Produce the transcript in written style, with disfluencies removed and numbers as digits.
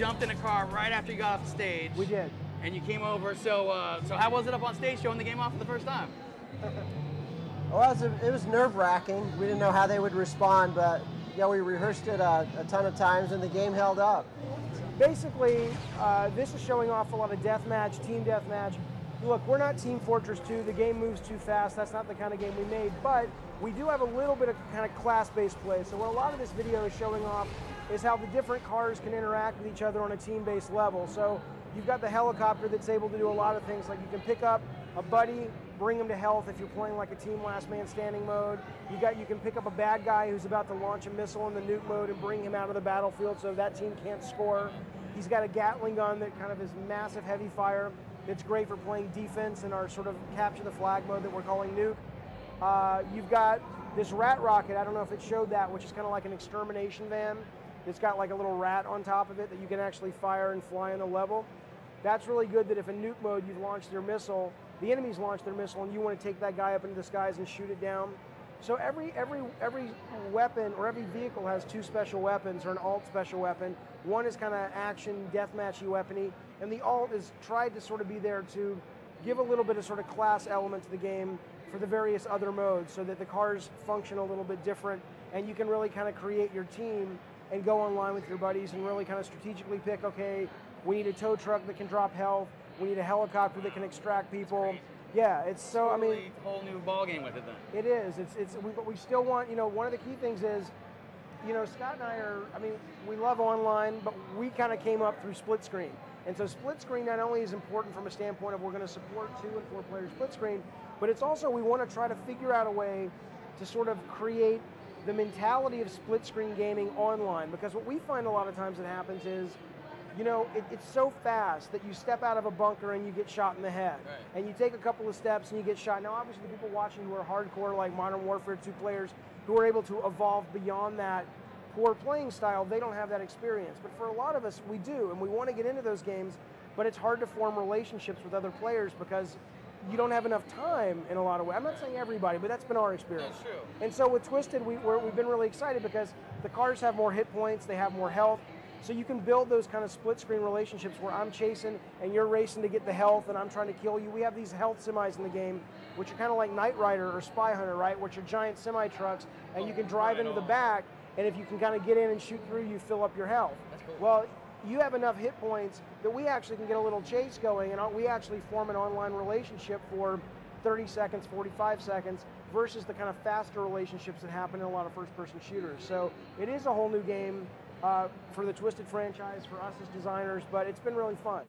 jumped in a car right after you got off the stage. We did. And you came over. So how was it up on stage showing the game off for the first time? Well, it was nerve-wracking. We didn't know how they would respond, but yeah, we rehearsed it a ton of times, and the game held up. Basically, this is showing off a lot of deathmatch, team deathmatch. Look, we're not Team Fortress 2. The game moves too fast. That's not the kind of game we made, but we do have a little bit of kind of class-based play. So what a lot of this video is showing off is how the different cars can interact with each other on a team-based level. So you've got the helicopter that's able to do a lot of things, like you can pick up a buddy, bring him to health if you're playing like a team last man standing mode. You can pick up a bad guy who's about to launch a missile in the nuke mode and bring him out of the battlefield so that team can't score. He's got a Gatling gun that kind of is massive heavy fire. It's great for playing defense in our sort of capture the flag mode that we're calling nuke. You've got this rat rocket, I don't know if it showed that, which is kind of like an extermination van. It's got like a little rat on top of it that you can actually fire and fly in a level. That's really good that if in nuke mode you've launched their missile, the enemies launch their missile and you want to take that guy up into the skies and shoot it down. So every weapon or every vehicle has two special weapons or an alt special weapon. One is kind of action, deathmatchy weapony, and the alt is tried to sort of be there to give a little bit of sort of class element to the game for the various other modes so that the cars function a little bit different and you can really kind of create your team and go online with your buddies and really kind of strategically pick, okay, we need a tow truck that can drop health, we need a helicopter that can extract people. Yeah, it's so, totally, I mean, a whole new ball game with it then. it is. But we still want, one of the key things is, Scott and I are, we love online, but we kind of came up through split screen. And so split screen not only is important from a standpoint of we're going to support 2 and 4 player split screen, but it's also we want to try to figure out a way to sort of create the mentality of split screen gaming online. Because what we find a lot of times that happens is, it's so fast that you step out of a bunker and you get shot in the head. Right. And you take a couple of steps and you get shot. Now, obviously, the people watching who are hardcore, like Modern Warfare 2 players, who are able to evolve beyond that poor playing style, they don't have that experience. But for a lot of us, we do, and we want to get into those games, but it's hard to form relationships with other players because you don't have enough time in a lot of ways. I'm not saying everybody, but that's been our experience. That's true. And so with Twisted, we've been really excited because the cars have more hit points, they have more health, so you can build those kind of split screen relationships where I'm chasing and you're racing to get the health and I'm trying to kill you. We have these health semis in the game, which are kind of like Knight Rider or Spy Hunter, right? Which are giant semi trucks, and you can drive into the back, and if you can kind of get in and shoot through, you fill up your health. That's cool. Well, you have enough hit points that we actually can get a little chase going, and we actually form an online relationship for 30 seconds, 45 seconds, versus the kind of faster relationships that happen in a lot of first-person shooters. So it is a whole new game for the Twisted franchise, for us as designers, but it's been really fun.